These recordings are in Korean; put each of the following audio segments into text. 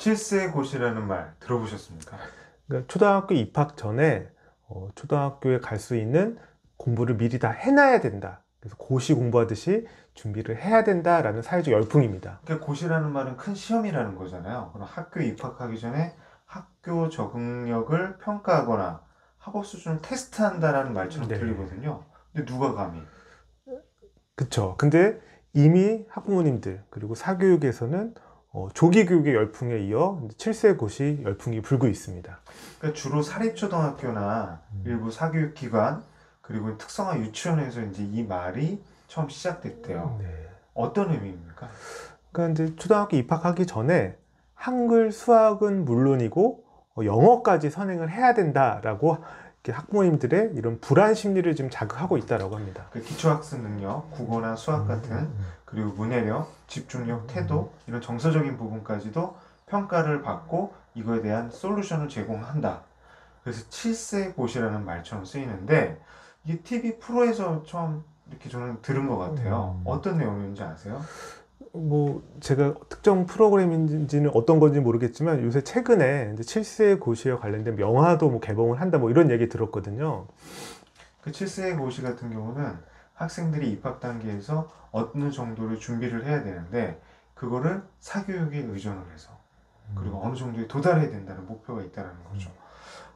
칠세고시라는 말 들어보셨습니까? 그러니까 초등학교 입학 전에 초등학교에 갈 수 있는 공부를 미리 다 해놔야 된다. 그래서 고시 공부하듯이 준비를 해야 된다라는 사회적 열풍입니다. 그러니까 고시라는 말은 큰 시험이라는 거잖아요. 그럼 학교에 입학하기 전에 학교 적응력을 평가하거나 학업 수준을 테스트한다라는 말처럼 네. 들리거든요. 근데 누가 감히? 그쵸. 근데 이미 학부모님들 그리고 사교육에서는 조기 교육의 열풍에 이어 7세 고시 열풍이 불고 있습니다. 그러니까 주로 사립초등학교나 일부 사교육기관 그리고 특성화 유치원에서 이제 이 말이 처음 시작됐대요. 네. 어떤 의미입니까? 그러니까 이제 초등학교 입학하기 전에 한글, 수학은 물론이고 영어까지 선행을 해야 된다라고 이렇게 학부모님들의 이런 불안 심리를 지금 자극하고 있다라고 합니다. 그 기초학습 능력, 국어나 수학 같은 그리고 문해력, 집중력, 태도 이런 정서적인 부분까지도 평가를 받고 이거에 대한 솔루션을 제공한다. 그래서 7세 고시라는 말처럼 쓰이는데 이게 TV 프로에서 처음 이렇게 저는 들은 것 같아요. 어떤 내용인지 아세요? 뭐 제가 특정 프로그램인지는 어떤 건지 모르겠지만 요새 최근에 이제 7세 고시에 관련된 명화도 뭐 개봉을 한다 뭐 이런 얘기 들었거든요. 그 7세 고시 같은 경우는 학생들이 입학 단계에서 어느 정도를 준비를 해야 되는데 그거를 사교육에 의존을 해서 그리고 어느 정도에 도달해야 된다는 목표가 있다는 거죠.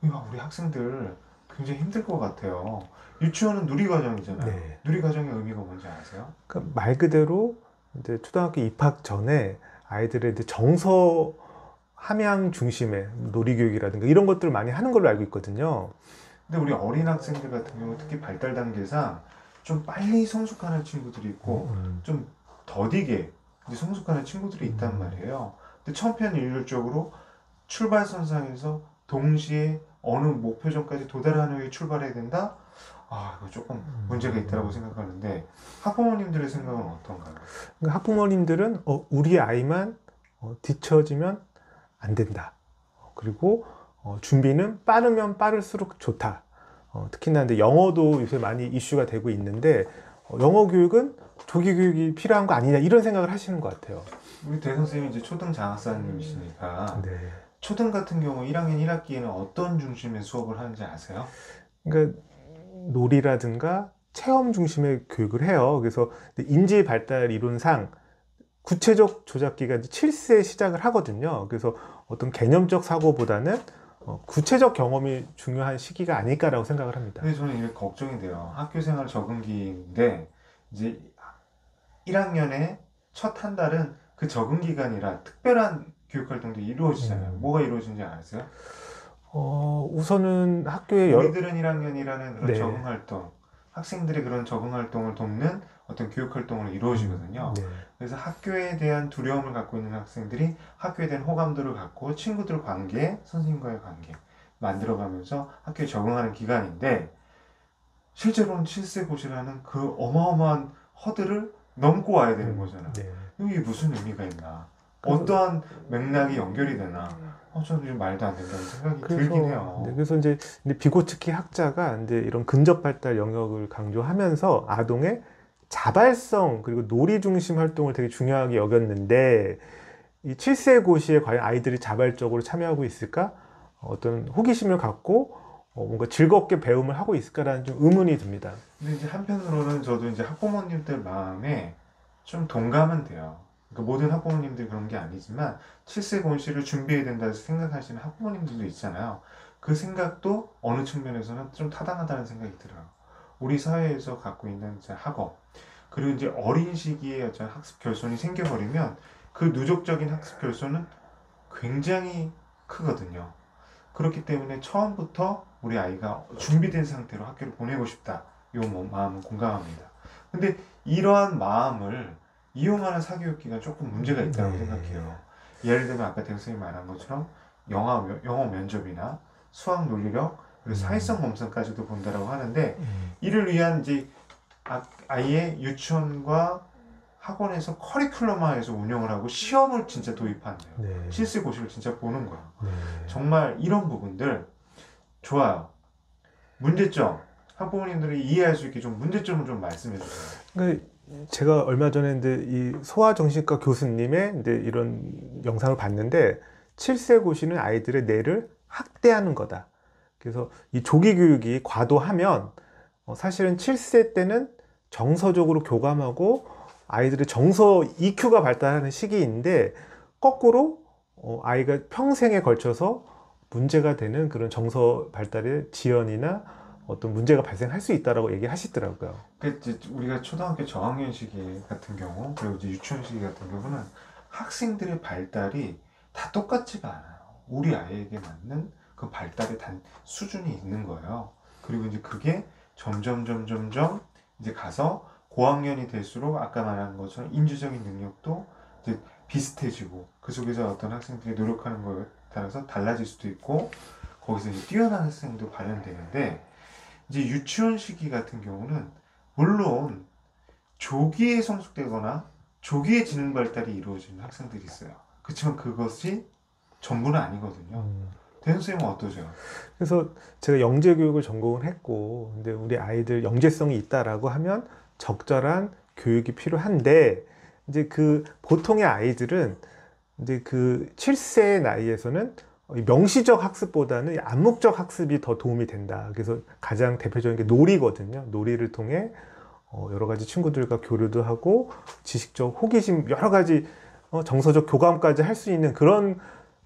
야, 우리 학생들 굉장히 힘들 것 같아요. 유치원은 누리과정이잖아요. 네. 누리과정의 의미가 뭔지 아세요? 그러니까 말 그대로 이제 초등학교 입학 전에 아이들의 이제 정서 함양 중심의 놀이교육이라든가 이런 것들을 많이 하는 걸로 알고 있거든요. 근데 우리 어린 학생들 같은 경우 특히 발달 단계상 좀 빨리 성숙하는 친구들이 있고 좀 더디게 이제 성숙하는 친구들이 있단 말이에요. 근데 천편일률적으로 출발선상에서 동시에 어느 목표점까지 도달하는 후에 출발해야 된다? 아, 이거 조금 문제가 있다고 생각하는데 학부모님들의 생각은 어떤가요? 그러니까 학부모님들은 우리 아이만 뒤처지면 안 된다. 그리고 준비는 빠르면 빠를수록 좋다. 특히나 이제 영어도 요새 많이 이슈가 되고 있는데 영어 교육은 조기 교육이 필요한 거 아니냐 이런 생각을 하시는 것 같아요. 우리 대선생님이 이제 초등 장학사님이시니까 네. 초등 같은 경우 1학년 1학기에는 어떤 중심의 수업을 하는지 아세요? 그러니까 놀이라든가 체험 중심의 교육을 해요. 그래서 인지 발달 이론상 구체적 조작기가 이제 7세에 시작을 하거든요. 그래서 어떤 개념적 사고보다는 구체적 경험이 중요한 시기가 아닐까라고 생각을 합니다. 근데 저는 이게 걱정이 돼요. 학교생활 적응기인데 이제 1학년에 첫 한 달은 그 적응 기간이라 특별한 교육 활동도 이루어지잖아요. 뭐가 이루어지는지 아세요? 우선은 학교에 우리들은 1학년이라는 그런 네. 적응 활동, 학생들의 그런 적응 활동을 돕는 어떤 교육 활동으로 이루어지거든요. 네. 그래서 학교에 대한 두려움을 갖고 있는 학생들이 학교에 대한 호감도를 갖고 친구들 관계, 선생님과의 관계 만들어가면서 학교에 적응하는 기간인데 실제로는 7세 고시라는 그 어마어마한 허들을 넘고 와야 되는 거잖아. 네. 이게 무슨 의미가 있나? 어떠한 맥락이 연결이 되나? 저는 좀 말도 안 된다는 생각이 들긴 해요. 네, 그래서 이제 비고츠키 학자가 이제 이런 근접 발달 영역을 강조하면서 아동의 자발성 그리고 놀이 중심 활동을 되게 중요하게 여겼는데 이 7세 고시에 과연 아이들이 자발적으로 참여하고 있을까? 어떤 호기심을 갖고 뭔가 즐겁게 배움을 하고 있을까라는 좀 의문이 듭니다. 근데 이제 한편으로는 저도 이제 학부모님들 마음에 좀 동감은 돼요. 그러니까 모든 학부모님들이 그런 게 아니지만 7세 고시를 준비해야 된다 생각하시는 학부모님들도 있잖아요. 그 생각도 어느 측면에서는 좀 타당하다는 생각이 들어요. 우리 사회에서 갖고 있는 이제 학업 그리고 이제 어린 시기에 어떤 학습 결손이 생겨버리면 그 누적적인 학습 결손은 굉장히 크거든요. 그렇기 때문에 처음부터 우리 아이가 준비된 상태로 학교를 보내고 싶다. 이 마음은 공감합니다. 근데 이러한 마음을 이용하는 사교육기가 조금 문제가 있다고 생각해요. 예를 들면 아까 대학생이 말한 것처럼 영어 면접이나 수학 논리력 그리고 사회성 검사까지도 본다라고 하는데 이를 위한 이제 아이의 유치원과 학원에서 커리큘럼화해서 운영을 하고 시험을 진짜 도입한대요. 네. 실습 고시를 진짜 보는 거야. 네. 정말 이런 부분들 좋아요. 문제점 학부모님들이 이해할 수 있게 좀 문제점을 좀 말씀해 주세요. 그러니까 제가 얼마 전에 이제 이 소아정신과 교수님의 이제 이런 영상을 봤는데 7세 고시는 아이들의 뇌를 학대하는 거다. 그래서 이 조기 교육이 과도하면 사실은 7세 때는 정서적으로 교감하고 아이들의 정서 EQ가 발달하는 시기인데 거꾸로 아이가 평생에 걸쳐서 문제가 되는 그런 정서 발달의 지연이나 어떤 문제가 발생할 수 있다라고 얘기하시더라고요. 그 이제 우리가 초등학교 저학년 시기 같은 경우 그리고 이제 유치원 시기 같은 경우는 학생들의 발달이 다 똑같지가 않아요. 우리 아이에게 맞는 그 발달의 수준이 있는 거예요. 그리고 이제 그게 점점 이제 가서 고학년이 될수록 아까 말한 것처럼 인지적인 능력도 이제 비슷해지고 그 속에서 어떤 학생들이 노력하는 거에 따라서 달라질 수도 있고 거기서 이제 뛰어난 학생도 발현되는데 이제 유치원 시기 같은 경우는 물론 조기에 성숙되거나 조기에 지능 발달이 이루어지는 학생들이 있어요. 그렇지만 그것이 전부는 아니거든요. 대현 선생님은 어떠세요? 그래서 제가 영재 교육을 전공을 했고, 근데 우리 아이들 영재성이 있다라고 하면 적절한 교육이 필요한데, 이제 그 보통의 아이들은 이제 그 7세 나이에서는 명시적 학습보다는 암묵적 학습이 더 도움이 된다. 그래서 가장 대표적인 게 놀이거든요. 놀이를 통해 여러 가지 친구들과 교류도 하고 지식적 호기심, 여러 가지 정서적 교감까지 할 수 있는 그런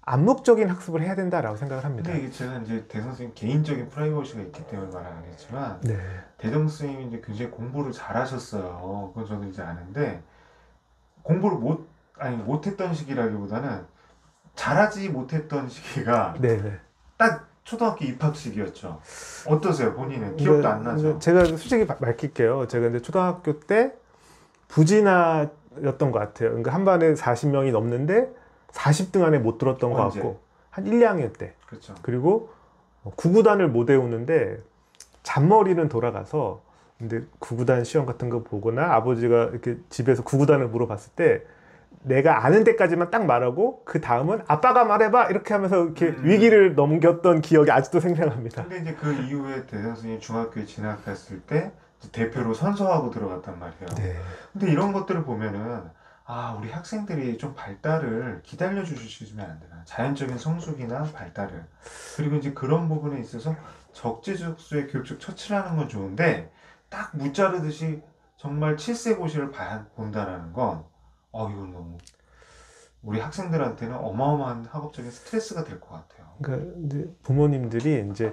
암묵적인 학습을 해야 된다라고 생각을 합니다. 근데 이게 제가 이제 대성 선생님 개인적인 프라이버시가 있기 때문에 말 안 했지만 네. 대성 선생님이 이제 굉장히 공부를 잘하셨어요. 그건 저도 이제 아는데 공부를 못했던 시기라기보다는 잘하지 못했던 시기가 네. 딱 초등학교 입학 시기였죠. 어떠세요? 본인은 기억도 안 나죠? 제가 솔직히 밝힐게요. 제가 이제 초등학교 때 부진아였던 것 같아요. 그러니까 한 반에 40명이 넘는데 40등 안에 못 들었던 것 언제? 같고 한 1, 2학년 때. 그렇죠. 그리고 구구단을 못 외우는데 잔머리는 돌아가서 근데 구구단 시험 같은 거 보거나 아버지가 이렇게 집에서 구구단을 물어봤을 때 내가 아는 데까지만 딱 말하고 그 다음은 아빠가 말해봐 이렇게 하면서 이렇게 위기를 넘겼던 기억이 아직도 생생합니다. 근데 이제 그 이후에 대성 선생님이 중학교에 진학했을 때 대표로 선서하고 들어갔단 말이에요. 네. 근데 이런 것들을 보면은 우리 학생들이 좀 발달을 기다려 주시면 안 되나? 자연적인 성숙이나 발달을. 그리고 이제 그런 부분에 있어서 적재적소의 교육적 처치라는 건 좋은데 딱 무자르듯이 정말 7세 고시를 본다라는 건 이건 너무 우리 학생들한테는 어마어마한 학업적인 스트레스가 될 것 같아요. 그러니까 이제 부모님들이 이제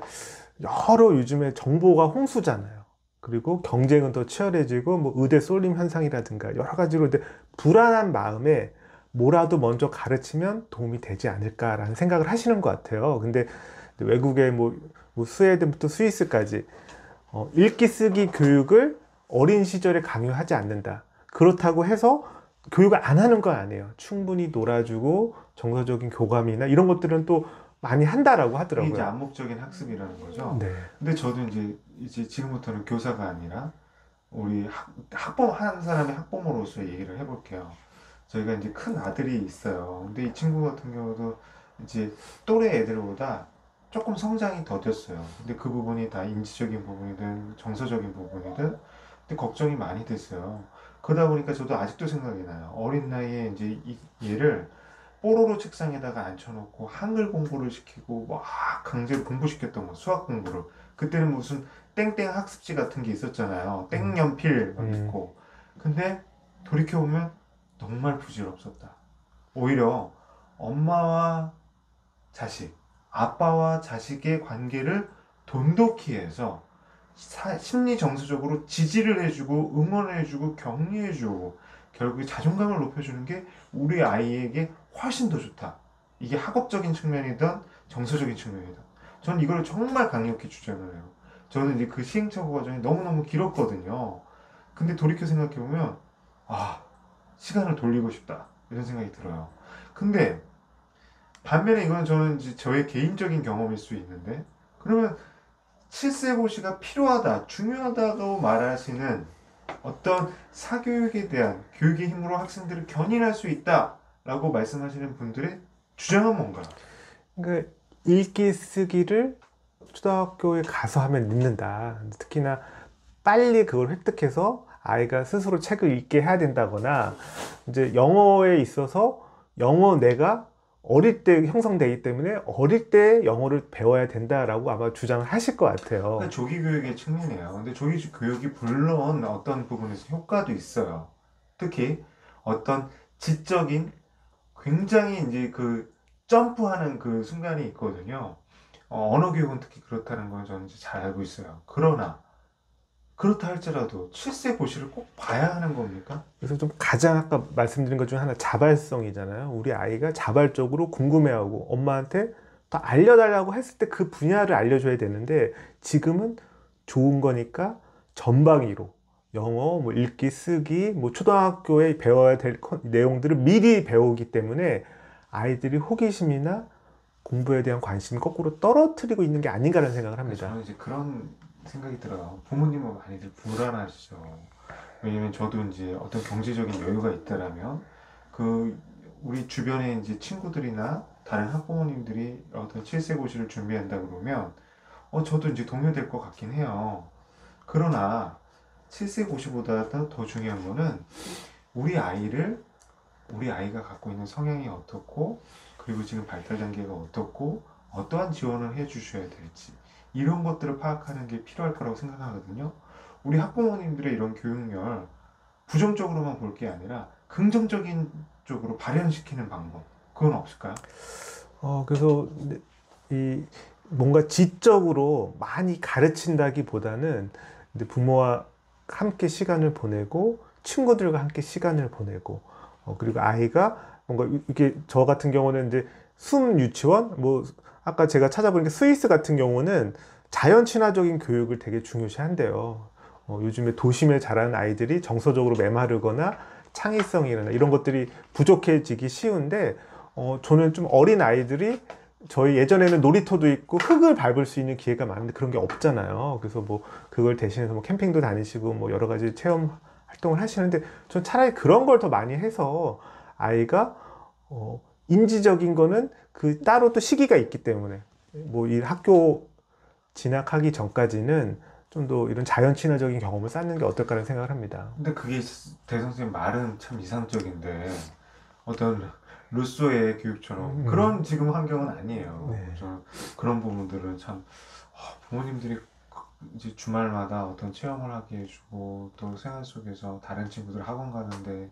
여러 요즘에 정보가 홍수잖아요. 그리고 경쟁은 더 치열해지고 뭐 의대 쏠림 현상이라든가 여러 가지로 이제 불안한 마음에 뭐라도 먼저 가르치면 도움이 되지 않을까라는 생각을 하시는 것 같아요. 근데 외국의 뭐 스웨덴부터 스위스까지 읽기 쓰기 교육을 어린 시절에 강요하지 않는다. 그렇다고 해서 교육을 안 하는 건 아니에요. 충분히 놀아주고 정서적인 교감이나 이런 것들은 또 많이 한다라고 하더라고요. 이게 이제 암묵적인 학습이라는 거죠. 네. 근데 저도 이제 지금부터는 교사가 아니라 우리 학범 한 사람의 학부모로서 얘기를 해볼게요. 저희가 이제 큰 아들이 있어요. 근데 이 친구 같은 경우도 이제 또래 애들보다 조금 성장이 더뎠어요. 근데 그 부분이 다 인지적인 부분이든 정서적인 부분이든 근데 걱정이 많이 됐어요. 그러다 보니까 저도 아직도 생각이 나요. 어린 나이에 이제 얘를 뽀로로 책상에다가 앉혀놓고 한글 공부를 시키고 막 강제로 공부시켰던 거, 수학 공부를. 그때는 무슨 땡땡 학습지 같은 게 있었잖아요. 땡연필 막 있고. 근데 돌이켜보면 정말 부질없었다. 오히려 엄마와 자식, 아빠와 자식의 관계를 돈독히 해서 심리 정서적으로 지지를 해주고 응원을 해주고 격려해주고 결국에 자존감을 높여주는 게 우리 아이에게 훨씬 더 좋다. 이게 학업적인 측면이든 정서적인 측면이든 저는 이걸 정말 강력히 주장을 해요. 저는 이제 그 시행착오 과정이 너무너무 길었거든요. 근데 돌이켜 생각해보면 시간을 돌리고 싶다 이런 생각이 들어요. 근데 반면에 이건 저는 이제 저의 개인적인 경험일 수 있는데 그러면 7세 고시가 필요하다, 중요하다고 말하시는 어떤 사교육에 대한 교육의 힘으로 학생들을 견인할 수 있다라고 말씀하시는 분들의 주장은 뭔가요? 그러니까 읽기 쓰기를 초등학교에 가서 하면 늦는다. 특히나 빨리 그걸 획득해서 아이가 스스로 책을 읽게 해야 된다거나 이제 영어에 있어서 영어 내가 어릴 때 형성되기 때문에 어릴 때 영어를 배워야 된다라고 아마 주장을 하실 것 같아요. 그러니까 조기 교육의 측면이에요. 근데 조기 교육이 물론 어떤 부분에서 효과도 있어요. 특히 어떤 지적인 굉장히 이제 그 점프하는 그 순간이 있거든요. 언어 교육은 특히 그렇다는 걸 저는 이제 잘 알고 있어요. 그러나 그렇다 할지라도 7세 고시를 꼭 봐야 하는 겁니까? 그래서 좀 가장 아까 말씀드린 것 중에 하나 자발성이잖아요. 우리 아이가 자발적으로 궁금해하고 엄마한테 더 알려달라고 했을 때 그 분야를 알려줘야 되는데 지금은 좋은 거니까 전방위로 영어, 뭐 읽기, 쓰기, 뭐 초등학교에 배워야 될 내용들을 미리 배우기 때문에 아이들이 호기심이나 공부에 대한 관심을 거꾸로 떨어뜨리고 있는 게 아닌가라는 생각을 합니다. 저는 이제 그런 생각이 들어요. 부모님은 많이들 불안하시죠. 왜냐면 저도 이제 어떤 경제적인 여유가 있다라면 그 우리 주변에 이제 친구들이나 다른 학부모님들이 어떤 7세 고시를 준비한다 그러면 저도 이제 동요될 것 같긴 해요. 그러나 7세 고시보다 더 중요한 거는 우리 아이를 우리 아이가 갖고 있는 성향이 어떻고 그리고 지금 발달 단계가 어떻고 어떠한 지원을 해 주셔야 될지 이런 것들을 파악하는 게 필요할 거라고 생각하거든요. 우리 학부모님들의 이런 교육열 부정적으로만 볼 게 아니라 긍정적인 쪽으로 발현시키는 방법 그건 없을까요? 그래서 이 뭔가 지적으로 많이 가르친다기보다는 이제 부모와 함께 시간을 보내고 친구들과 함께 시간을 보내고 그리고 아이가 뭔가 이게 저 같은 경우는 이제 숨 유치원 뭐 아까 제가 찾아보니까 스위스 같은 경우는 자연 친화적인 교육을 되게 중요시한대요. 요즘에 도심에 자라는 아이들이 정서적으로 메마르거나 창의성이나 이런 것들이 부족해지기 쉬운데 저는 좀 어린 아이들이 저희 예전에는 놀이터도 있고 흙을 밟을 수 있는 기회가 많은데 그런 게 없잖아요. 그래서 뭐 그걸 대신해서 뭐 캠핑도 다니시고 뭐 여러 가지 체험 활동을 하시는데 전 차라리 그런 걸 더 많이 해서 아이가 인지적인 거는 그 따로 또 시기가 있기 때문에 뭐 이 학교 진학하기 전까지는 좀 더 이런 자연 친화적인 경험을 쌓는 게 어떨까라는 생각을 합니다. 근데 그게 대선생님 말은 참 이상적인데 어떤 루소의 교육처럼 그런 지금 환경은 아니에요. 네. 저 그런 부분들은 참 부모님들이 이제 주말마다 어떤 체험을 하게 해주고 또 생활 속에서 다른 친구들 학원 가는데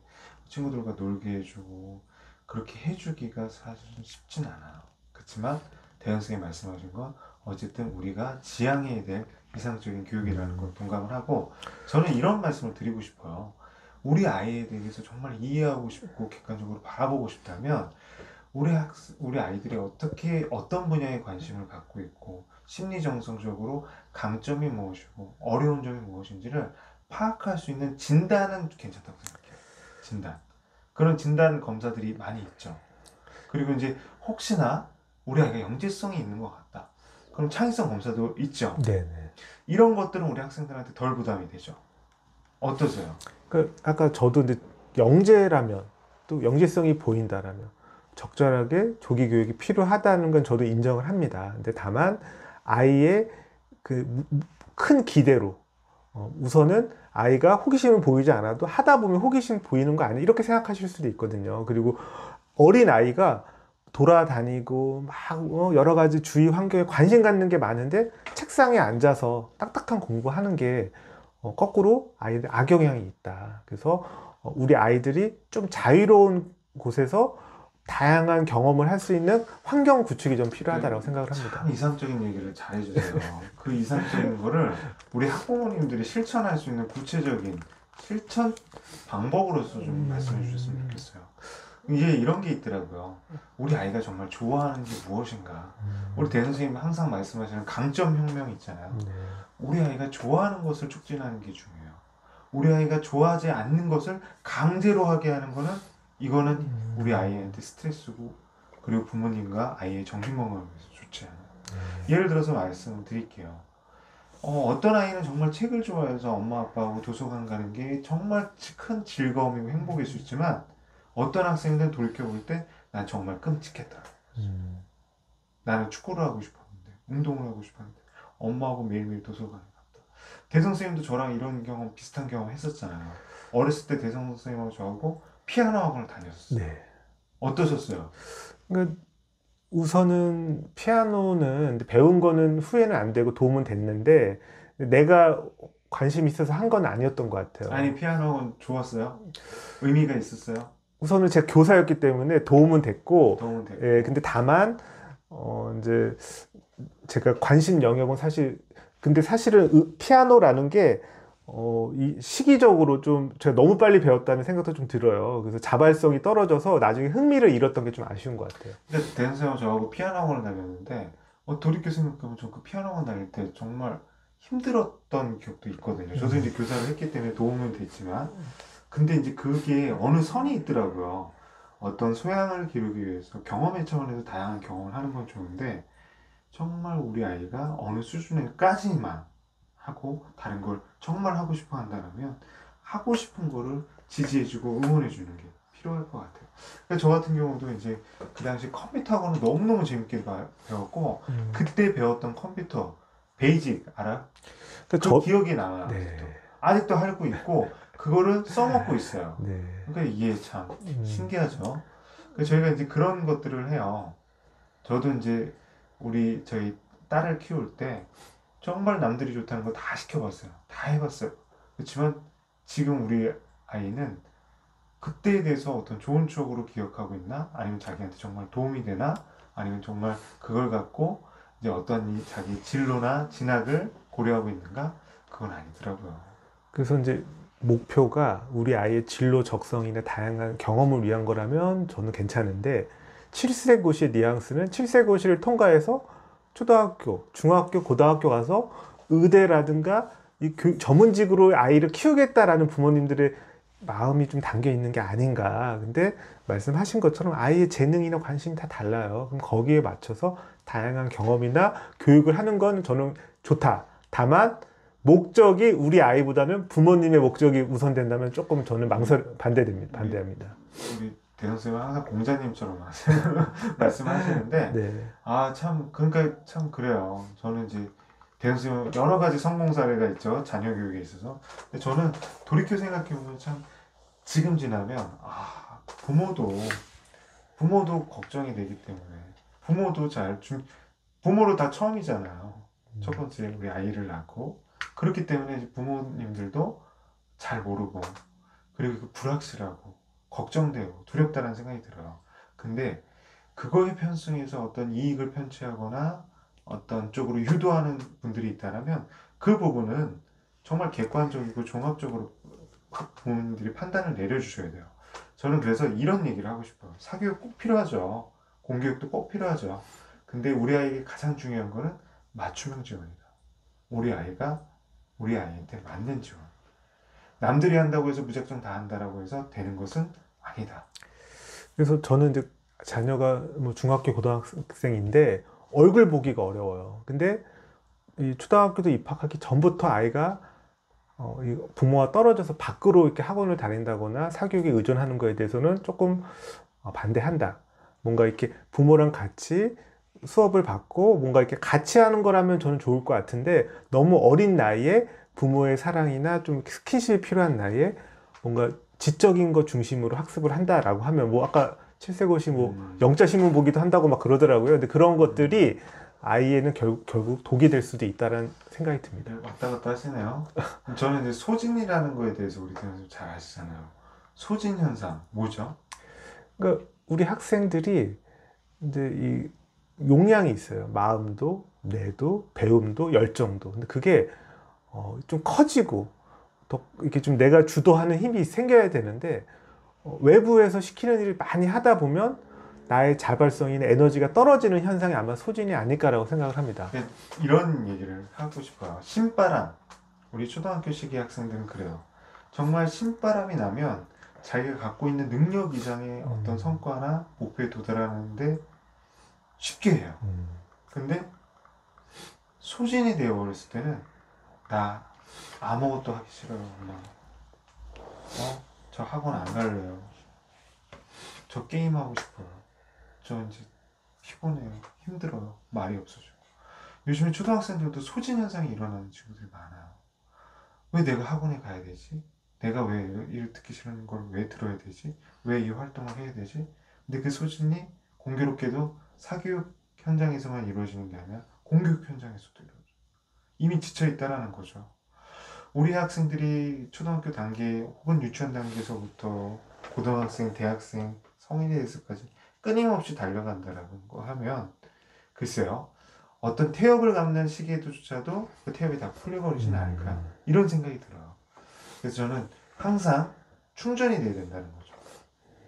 친구들과 놀게 해주고 그렇게 해주기가 사실은 쉽진 않아요. 그렇지만 대현 선생님 말씀하신 건 어쨌든 우리가 지향해야 될 이상적인 교육이라는 걸 동감을 하고 저는 이런 말씀을 드리고 싶어요. 우리 아이에 대해서 정말 이해하고 싶고 객관적으로 바라보고 싶다면 우리 아이들이 어떻게 어떤 분야에 관심을 갖고 있고 심리 정서적으로 강점이 무엇이고 어려운 점이 무엇인지를 파악할 수 있는 진단은 괜찮다고 생각해요. 진단. 그런 진단 검사들이 많이 있죠. 그리고 이제 혹시나 우리 아이가 영재성이 있는 것 같다. 그럼 창의성 검사도 있죠. 네네. 이런 것들은 우리 학생들한테 덜 부담이 되죠. 어떠세요? 그 아까 저도 이제 영재라면 또 영재성이 보인다라면 적절하게 조기 교육이 필요하다는 건 저도 인정을 합니다. 근데 다만 아이의 그 큰 기대로 우선은 아이가 호기심을 보이지 않아도 하다 보면 호기심 보이는 거 아니야 이렇게 생각하실 수도 있거든요. 그리고 어린 아이가 돌아다니고 막 여러 가지 주위 환경에 관심 갖는 게 많은데 책상에 앉아서 딱딱한 공부하는 게 거꾸로 아이들 악영향이 있다. 그래서 우리 아이들이 좀 자유로운 곳에서 다양한 경험을 할 수 있는 환경 구축이 좀 필요하다고 생각을 합니다. 참 이상적인 얘기를 잘해주세요. 그 이상적인 거를 우리 학부모님들이 실천할 수 있는 구체적인 실천 방법으로서 좀 말씀해 주셨으면 좋겠어요. 이게 이런 게 있더라고요. 우리 아이가 정말 좋아하는 게 무엇인가. 우리 대선생님 항상 말씀하시는 강점 혁명 있잖아요. 네. 우리 아이가 좋아하는 것을 촉진하는 게 중요해요. 우리 아이가 좋아하지 않는 것을 강제로 하게 하는 거는 이거는 우리 아이한테 스트레스고 그리고 부모님과 아이의 정신건강을 위해서 좋지 않아요. 예를 들어서 말씀을 드릴게요. 어떤 아이는 정말 책을 좋아해서 엄마 아빠하고 도서관 가는 게 정말 큰 즐거움이고 행복일 수 있지만 어떤 학생들은 돌이켜볼 때 난 정말 끔찍했다. 나는 축구를 하고 싶었는데 운동을 하고 싶었는데 엄마하고 매일매일 도서관에 갔다. 대성 선생님도 저랑 이런 경험 비슷한 경험 했었잖아요. 어렸을 때 대성 선생님하고 저하고 피아노 학원을 다녔었어요. 네. 어떠셨어요? 그러니까 우선은 피아노는 배운 거는 후회는 안 되고 도움은 됐는데 내가 관심 있어서 한 건 아니었던 것 아니, 같아요. 피아노는 좋았어요? 의미가 있었어요? 우선은 제가 교사였기 때문에 도움은 됐고, 도움은 예, 됐고. 근데 다만 이제 제가 관심 영역은 사실 근데 사실은 피아노라는 게 이 시기적으로 좀 제가 너무 빨리 배웠다는 생각도 좀 들어요. 그래서 자발성이 떨어져서 나중에 흥미를 잃었던 게 좀 아쉬운 것 같아요. 근데 대현수 형 저하고 피아노 학원을 다녔는데 돌이켜 생각해보면 저 그 피아노 학원 다닐 때 정말 힘들었던 기억도 있거든요. 저도 이제 교사를 했기 때문에 도움은 됐지만 근데 이제 그게 어느 선이 있더라고요. 어떤 소양을 기르기 위해서 경험의 차원에서 다양한 경험을 하는 건 좋은데 정말 우리 아이가 어느 수준에까지만 하고 다른 걸 정말 하고 싶어 한다면 하고 싶은 거를 지지해주고 응원해주는 게 필요할 것 같아요. 그래서 저 같은 경우도 이제 그 당시 컴퓨터 학원을 너무너무 재밌게 배웠고 그때 배웠던 컴퓨터 베이직 알아? 그러니까 그 기억이 나요. 아직도. 네, 아직도 하고 있고 그거를 써먹고 있어요. 네, 그러니까 이게 참 음, 신기하죠. 그래서 저희가 이제 그런 것들을 해요. 저도 이제 저희 딸을 키울 때 정말 남들이 좋다는 거 다 시켜봤어요. 다 해봤어요. 그렇지만 지금 우리 아이는 그때에 대해서 어떤 좋은 추억으로 기억하고 있나? 아니면 자기한테 정말 도움이 되나? 아니면 정말 그걸 갖고 이제 어떤 자기 진로나 진학을 고려하고 있는가? 그건 아니더라고요. 그래서 이제 목표가 우리 아이의 진로 적성이나 다양한 경험을 위한 거라면 저는 괜찮은데 7세고시 뉘앙스는 7세고시를 통과해서 초등학교, 중학교, 고등학교 가서 의대라든가 전문직으로 아이를 키우겠다라는 부모님들의 마음이 좀 담겨 있는 게 아닌가. 근데 말씀하신 것처럼 아이의 재능이나 관심이 다 달라요. 그럼 거기에 맞춰서 다양한 경험이나 교육을 하는 건 저는 좋다. 다만 목적이 우리 아이보다는 부모님의 목적이 우선된다면 조금 저는 우리, 우리, 반대합니다. 우리 대현 쌤은 항상 공자님처럼 말씀하시는데, 네. 아, 참, 그러니까 참 그래요. 저는 이제 대현 쌤은 여러 가지 성공 사례가 있죠. 자녀 교육에 있어서. 근데 저는 돌이켜 생각해보면 참 지금 지나면, 부모도 걱정이 되기 때문에, 부모도 부모로 다 처음이잖아요. 첫 번째 우리 아이를 낳고. 그렇기 때문에 이제 부모님들도 잘 모르고, 그리고 그 불확실하고, 걱정되고, 두렵다는 생각이 들어요. 근데 그거에 편승해서 어떤 이익을 편취하거나 어떤 쪽으로 유도하는 분들이 있다면 그 부분은 정말 객관적이고 종합적으로 부모님들이 판단을 내려주셔야 돼요. 저는 그래서 이런 얘기를 하고 싶어요. 사교육 꼭 필요하죠. 공교육도 꼭 필요하죠. 근데 우리 아이에게 가장 중요한 거는 맞춤형 지원이다. 우리 아이가 우리 아이한테 맞는 지원. 남들이 한다고 해서 무작정 다 한다라고 해서 되는 것은 아니다. 그래서 저는 이제 자녀가 뭐 중학교, 고등학생인데 얼굴 보기가 어려워요. 근데 이 초등학교도 입학하기 전부터 아이가 이 부모와 떨어져서 밖으로 이렇게 학원을 다닌다거나 사교육에 의존하는 거에 대해서는 조금 반대한다. 뭔가 이렇게 부모랑 같이 수업을 받고 뭔가 이렇게 같이 하는 거라면 저는 좋을 것 같은데 너무 어린 나이에 부모의 사랑이나 좀 스킨십이 필요한 나이에 뭔가 지적인 것 중심으로 학습을 한다라고 하면 뭐 아까 칠세고시 뭐 음, 영자 신문 보기도 한다고 막 그러더라고요. 근데 그런 음. 것들이 아이에는 결국 독이 될 수도 있다는 생각이 듭니다. 왔다 갔다 하시네요. 저는 이제 소진이라는 거에 대해서 우리 대표님 잘 아시잖아요. 소진 현상 뭐죠? 그러니까 우리 학생들이 이제 이 용량이 있어요. 마음도, 뇌도, 배움도, 열정도. 근데 그게 좀 커지고 더 이렇게 좀 내가 주도하는 힘이 생겨야 되는데 외부에서 시키는 일을 많이 하다 보면 나의 자발성이나 에너지가 떨어지는 현상이 아마 소진이 아닐까라고 생각을 합니다. 이런 얘기를 하고 싶어요. 신바람. 우리 초등학교 시기 학생들은 그래요. 정말 신바람이 나면 자기가 갖고 있는 능력 이상의 어떤 음, 성과나 목표에 도달하는데 쉽게 해요. 음, 근데 소진이 되어버렸을 때는 나 아무것도 하기 싫어요. 엄마. 저 학원 안 갈래요. 저 게임하고 싶어요. 저 이제 피곤해요. 힘들어요. 말이 없어져. 요즘에 초등학생들도 소진 현상이 일어나는 친구들이 많아요. 왜 내가 학원에 가야 되지? 내가 왜 일 듣기 싫은 걸 왜 들어야 되지? 왜 이 활동을 해야 되지? 근데 그 소진이 공교롭게도 사교육 현장에서만 이루어지는 게 아니라 공교육 현장에서도 이루어져요. 이미 지쳐 있다라는 거죠. 우리 학생들이 초등학교 단계 혹은 유치원 단계에서부터 고등학생, 대학생, 성인에 대해서까지 끊임없이 달려간다라는 거 하면 글쎄요. 어떤 태엽을 감는 시기에조차도 그 태엽이 다 풀려버리진 않을까 이런 생각이 들어요. 그래서 저는 항상 충전이 돼야 된다는 거죠.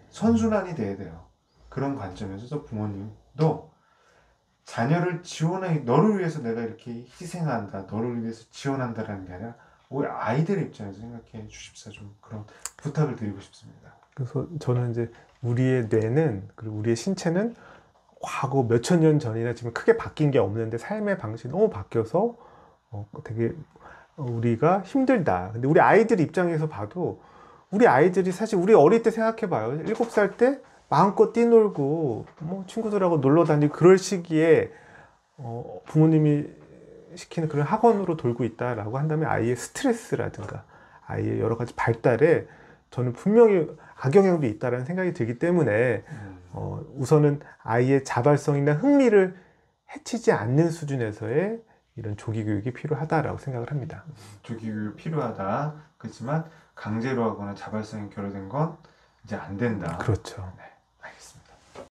선순환이 돼야 돼요. 그런 관점에서 부모님도 자녀를 지원해 너를 위해서 내가 이렇게 희생한다, 너를 위해서 지원한다라는 게 아니라 우리 아이들의 입장에서 생각해 주십사 좀 그런 부탁을 드리고 싶습니다. 그래서 저는 이제 우리의 뇌는 그리고 우리의 신체는 과거 몇천 년 전이나 지금 크게 바뀐 게 없는데 삶의 방식이 너무 바뀌어서 되게 우리가 힘들다. 근데 우리 아이들 입장에서 봐도 우리 아이들이 사실 우리 어릴 때 생각해봐요. 7살 때 마음껏 뛰놀고 뭐 친구들하고 놀러 다니고 그럴 시기에 부모님이 시키는 그런 학원으로 돌고 있다라고 한다면 아이의 스트레스라든가 아이의 여러 가지 발달에 저는 분명히 악영향도 있다라는 생각이 들기 때문에 우선은 아이의 자발성이나 흥미를 해치지 않는 수준에서의 이런 조기 교육이 필요하다라고 생각을 합니다. 조기 교육 필요하다. 그렇지만 강제로 하거나 자발성이 결여된 건 이제 안 된다. 그렇죠. 네.